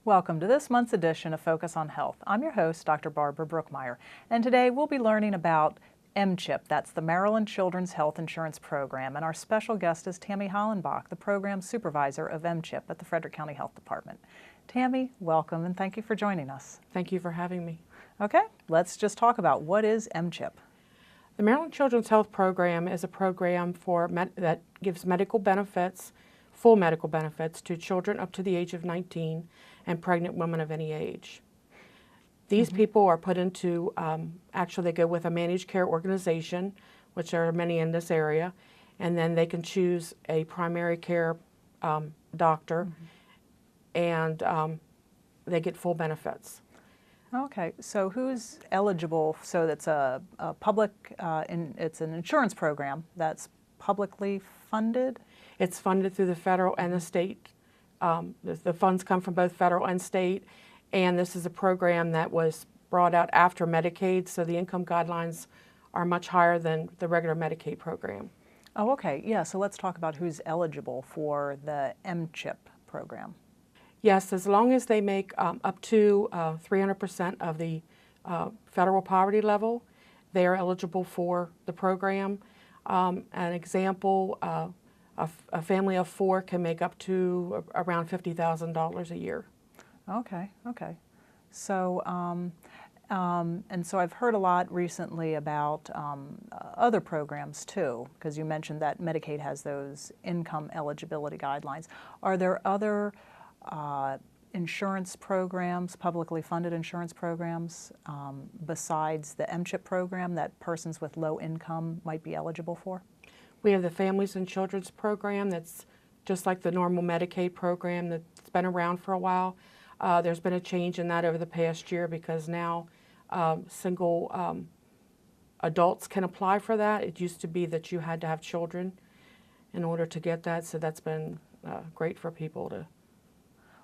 Welcome to this month's edition of Focus on Health. I'm your host, Dr. Barbara Brookmeyer, and today we'll be learning about MCHP, that's the Maryland Children's Health Insurance Program, and our special guest is Tammy Hollenbach, the program supervisor of MCHP at the Frederick County Health Department. Tammy, welcome and thank you for joining us. Thank you for having me. Okay, let's just talk about what is MCHP. The Maryland Children's Health Program is a program that gives medical benefits, full medical benefits, to children up to the age of 19 and pregnant women of any age. These people are put into, actually they go with a managed care organization, which there are many in this area, and then they can choose a primary care doctor, and they get full benefits. Okay, so who's eligible? So that's a public, it's an insurance program that's publicly funded? It's funded through the federal and the state. The funds come from both federal and state, and this is a program that was brought out after Medicaid, so the income guidelines are much higher than the regular Medicaid program. Oh, okay, yeah, so let's talk about who's eligible for the MCHP program. Yes, as long as they make up to 300% of the federal poverty level, they are eligible for the program. An example, a family of 4 can make up to around $50,000 a year. Okay, okay. So, and so I've heard a lot recently about other programs too, because you mentioned that Medicaid has those income eligibility guidelines. Are there other insurance programs, publicly funded insurance programs, besides the MCHP program that persons with low income might be eligible for? We have the Families and Children's program that's just like the normal Medicaid program that's been around for a while. There's been a change in that over the past year because now single adults can apply for that. It used to be that you had to have children in order to get that, so that's been great for people to.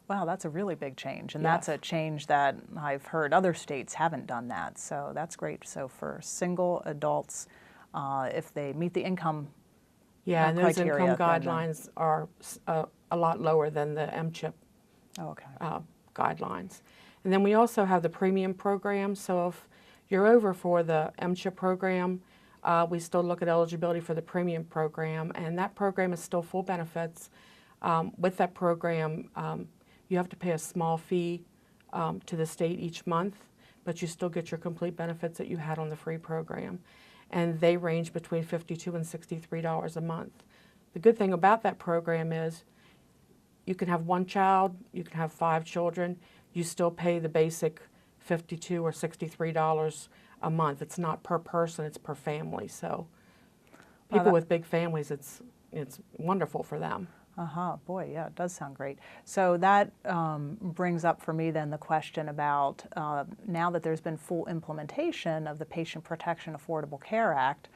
Wow, that's a really big change, and Yes. that's a change that I've heard other states haven't done that, so that's great. So for single adults, if they meet the income And those criteria, income guidelines are a lot lower than the MCHP guidelines. And then we also have the premium program, so if you're over for the MCHP program, we still look at eligibility for the premium program, and that program is still full benefits. With that program, you have to pay a small fee to the state each month, but you still get your complete benefits that you had on the free program. And they range between $52 and $63 a month. The good thing about that program is you can have 1 child, you can have 5 children, you still pay the basic $52 or $63 a month. It's not per person, it's per family. So people with big families, it's wonderful for them. Boy, yeah, it does sound great. So that brings up for me then the question about now that there's been full implementation of the Patient Protection Affordable Care Act,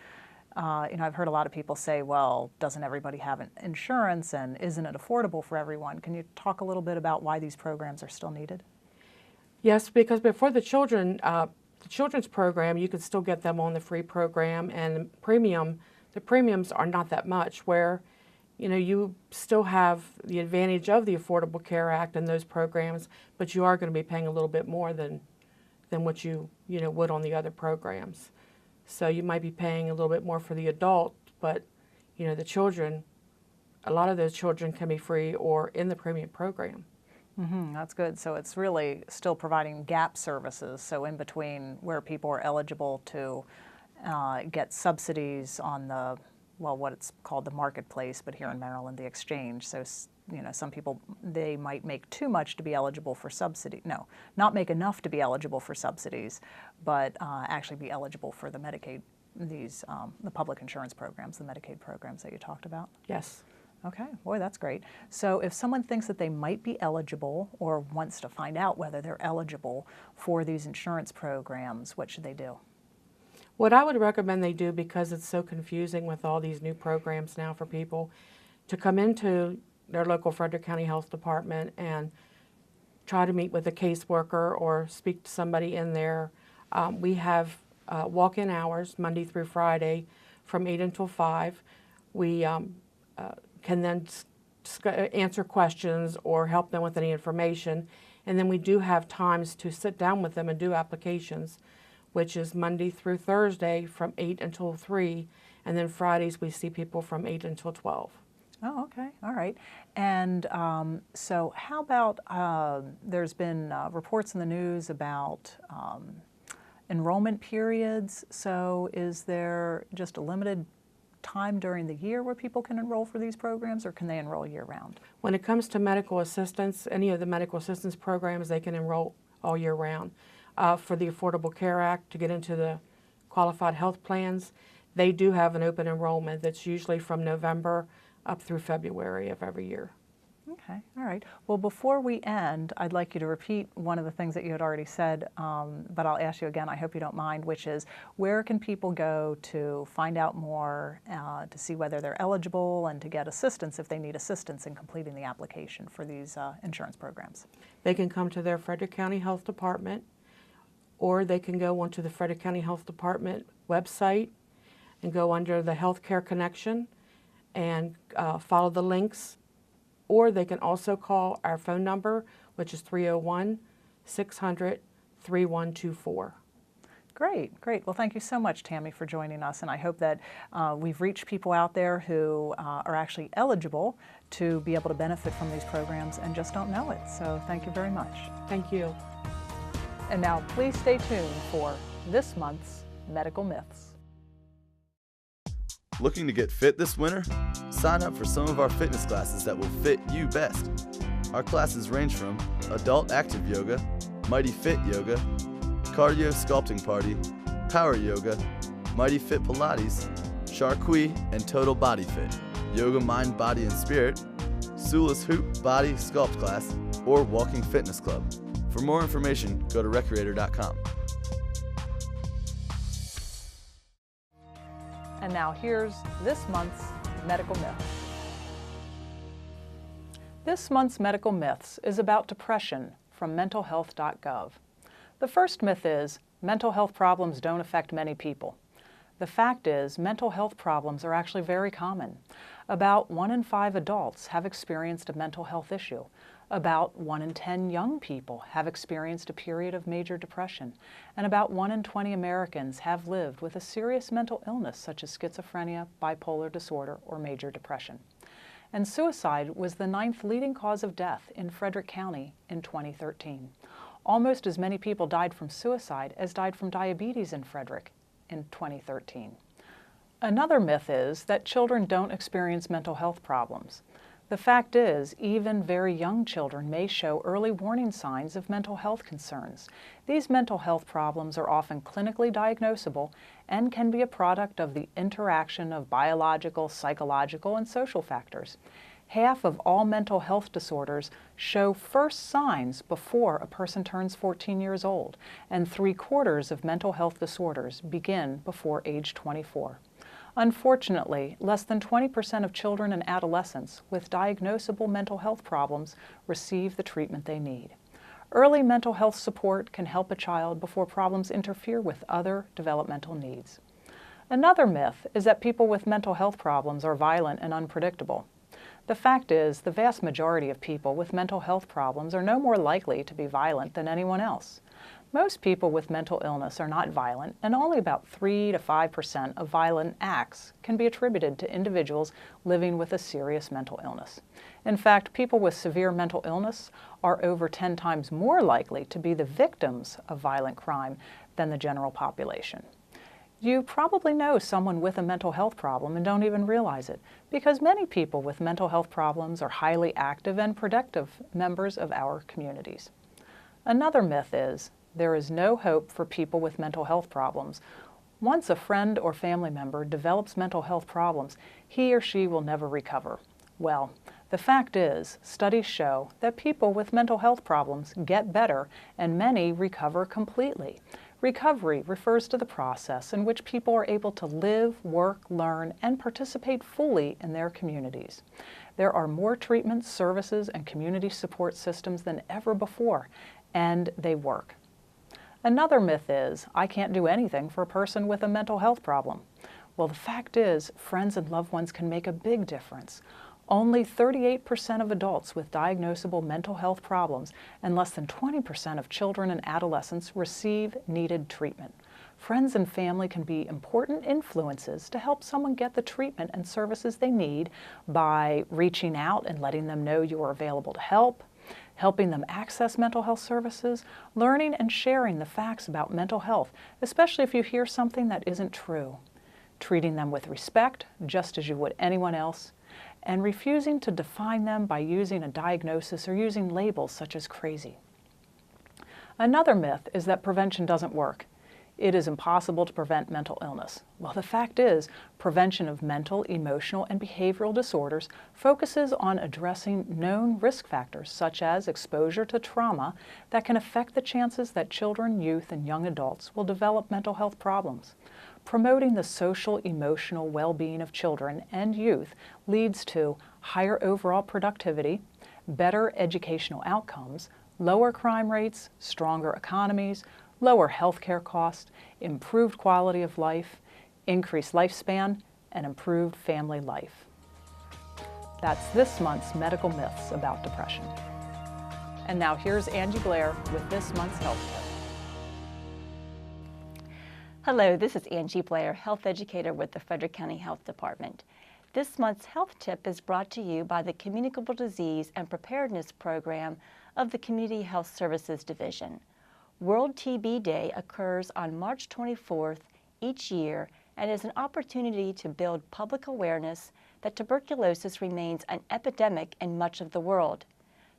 I've heard a lot of people say, well, doesn't everybody have insurance and isn't it affordable for everyone? Can you talk a little bit about why these programs are still needed? Yes, because before the children's program, you could still get them on the free program, and the premiums are not that much, where you still have the advantage of the Affordable Care Act and those programs, but you are going to be paying a little bit more than what you would on the other programs. So you might be paying a little bit more for the adult, but the children, a lot of those children can be free or in the premium program. That's good. So it's really still providing gap services, so in between where people are eligible to get subsidies on the what it's called the marketplace, but here in Maryland, the exchange. So, some people, they might make too much to be eligible for subsidy. No, not make enough to be eligible for subsidies, but actually be eligible for the Medicaid, the public insurance programs, the Medicaid programs that you talked about. Yes. Okay, boy, that's great. So if someone thinks that they might be eligible or wants to find out whether they're eligible for these insurance programs, what should they do? What I would recommend they do, because it's so confusing with all these new programs now for people, to come into their local Frederick County Health Department and try to meet with a caseworker or speak to somebody in there. We have walk-in hours Monday through Friday from 8 until 5. We can then answer questions or help them with any information. And then we do have times to sit down with them and do applications, which is Monday through Thursday from 8 until 3, and then Fridays we see people from 8 until 12. Oh, okay. All right. And so how about, there's been reports in the news about enrollment periods. So is there just a limited time during the year where people can enroll for these programs, or can they enroll year-round? When it comes to medical assistance, any of the medical assistance programs, they can enroll all year round. For the Affordable Care Act, to get into the qualified health plans, they do have an open enrollment that's usually from November up through February of every year. Okay, all right. Well, before we end, I'd like you to repeat one of the things that you had already said, but I'll ask you again, I hope you don't mind, which is, where can people go to find out more, to see whether they're eligible and to get assistance if they need assistance in completing the application for these insurance programs? They can come to their Frederick County Health Department, or they can go onto the Frederick County Health Department website and go under the Healthcare Connection and follow the links. Or they can also call our phone number, which is 301-600-3124. Great, great. Well, thank you so much, Tammy, for joining us, and I hope that we've reached people out there who are actually eligible to be able to benefit from these programs and just don't know it. So thank you very much. Thank you. And now please stay tuned for this month's Medical Myths. Looking to get fit this winter? Sign up for some of our fitness classes that will fit you best. Our classes range from Adult Active Yoga, Mighty Fit Yoga, Cardio Sculpting Party, Power Yoga, Mighty Fit Pilates, Charqui and Total Body Fit, Yoga Mind, Body and Spirit, Sula's Hoop Body Sculpt Class, or Walking Fitness Club. For more information, go to recreator.com. And now here's this month's Medical Myth. This month's Medical Myths is about depression from mentalhealth.gov. The first myth is mental health problems don't affect many people. The fact is, mental health problems are actually very common. About 1 in 5 adults have experienced a mental health issue. About 1 in 10 young people have experienced a period of major depression, and about 1 in 20 Americans have lived with a serious mental illness such as schizophrenia, bipolar disorder, or major depression. And suicide was the 9th leading cause of death in Frederick County in 2013. Almost as many people died from suicide as died from diabetes in Frederick in 2013. Another myth is that children don't experience mental health problems. The fact is, even very young children may show early warning signs of mental health concerns. These mental health problems are often clinically diagnosable and can be a product of the interaction of biological, psychological, and social factors. Half of all mental health disorders show first signs before a person turns 14 years old, and 3/4 of mental health disorders begin before age 24. Unfortunately, less than 20% of children and adolescents with diagnosable mental health problems receive the treatment they need. Early mental health support can help a child before problems interfere with other developmental needs. Another myth is that people with mental health problems are violent and unpredictable. The fact is, the vast majority of people with mental health problems are no more likely to be violent than anyone else. Most people with mental illness are not violent, and only about 3 to 5% of violent acts can be attributed to individuals living with a serious mental illness. In fact, people with severe mental illness are over 10 times more likely to be the victims of violent crime than the general population. You probably know someone with a mental health problem and don't even realize it, because many people with mental health problems are highly active and productive members of our communities. Another myth is there is no hope for people with mental health problems. Once a friend or family member develops mental health problems, he or she will never recover. Well, the fact is, studies show that people with mental health problems get better and many recover completely. Recovery refers to the process in which people are able to live, work, learn, and participate fully in their communities. There are more treatments, services, and community support systems than ever before, and they work. Another myth is, I can't do anything for a person with a mental health problem. Well, the fact is, friends and loved ones can make a big difference. Only 38% of adults with diagnosable mental health problems and less than 20% of children and adolescents receive needed treatment. Friends and family can be important influences to help someone get the treatment and services they need by reaching out and letting them know you are available to help, helping them access mental health services, learning and sharing the facts about mental health, especially if you hear something that isn't true, treating them with respect, just as you would anyone else, and refusing to define them by using a diagnosis or using labels such as crazy. Another myth is that prevention doesn't work. It is impossible to prevent mental illness. Well, the fact is, prevention of mental, emotional, and behavioral disorders focuses on addressing known risk factors, such as exposure to trauma, that can affect the chances that children, youth, and young adults will develop mental health problems. Promoting the social, emotional well-being of children and youth leads to higher overall productivity, better educational outcomes, lower crime rates, stronger economies, lower healthcare costs, improved quality of life, increased lifespan, and improved family life. That's this month's medical myths about depression. And now here's Angie Blair with this month's health tip. Hello, this is Angie Blair, health educator with the Frederick County Health Department. This month's health tip is brought to you by the Communicable Disease and Preparedness Program of the Community Health Services Division. World TB Day occurs on March 24th each year and is an opportunity to build public awareness that tuberculosis remains an epidemic in much of the world.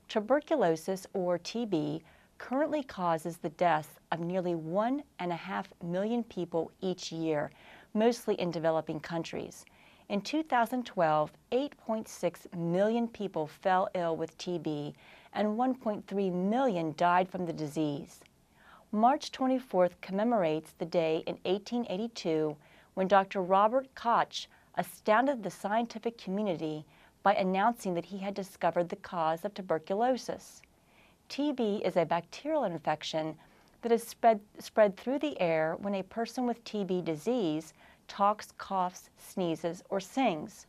Tuberculosis, or TB, currently causes the death of nearly 1.5 million people each year, mostly in developing countries. In 2012, 8.6 million people fell ill with TB and 1.3 million died from the disease. March 24th commemorates the day in 1882 when Dr. Robert Koch astounded the scientific community by announcing that he had discovered the cause of tuberculosis. TB is a bacterial infection that is spread through the air when a person with TB disease talks, coughs, sneezes, or sings.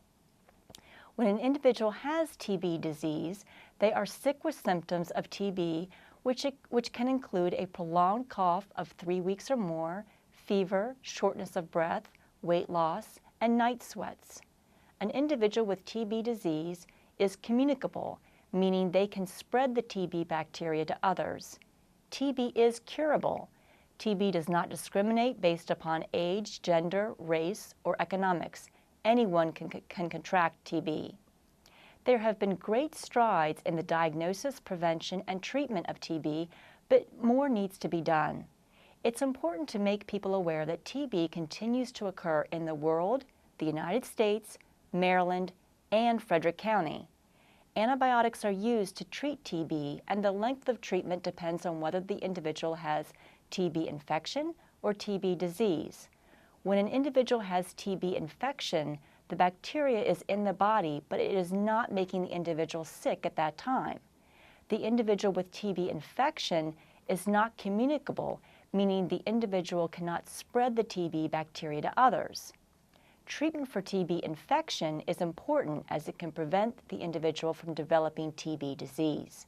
When an individual has TB disease, they are sick with symptoms of TB, which can include a prolonged cough of 3 weeks or more, fever, shortness of breath, weight loss, and night sweats. An individual with TB disease is communicable, meaning they can spread the TB bacteria to others. TB is curable. TB does not discriminate based upon age, gender, race, or economics. Anyone can contract TB. There have been great strides in the diagnosis, prevention, and treatment of TB, but more needs to be done. It's important to make people aware that TB continues to occur in the world, the United States, Maryland, and Frederick County. Antibiotics are used to treat TB, and the length of treatment depends on whether the individual has TB infection or TB disease. When an individual has TB infection, the bacteria is in the body, but it is not making the individual sick at that time. The individual with TB infection is not communicable, meaning the individual cannot spread the TB bacteria to others. Treatment for TB infection is important as it can prevent the individual from developing TB disease.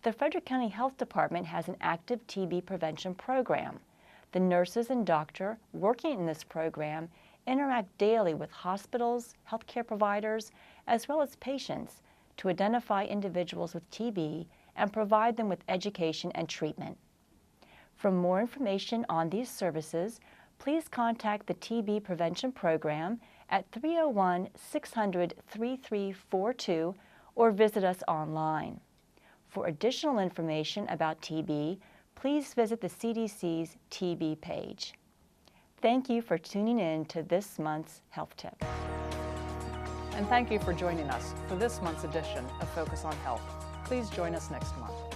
The Frederick County Health Department has an active TB prevention program. The nurses and doctor working in this program interact daily with hospitals, healthcare providers, as well as patients to identify individuals with TB and provide them with education and treatment. For more information on these services, please contact the TB Prevention Program at 301-600-3342 or visit us online. For additional information about TB, please visit the CDC's TB page. Thank you for tuning in to this month's Health Tip. And thank you for joining us for this month's edition of Focus on Health. Please join us next month.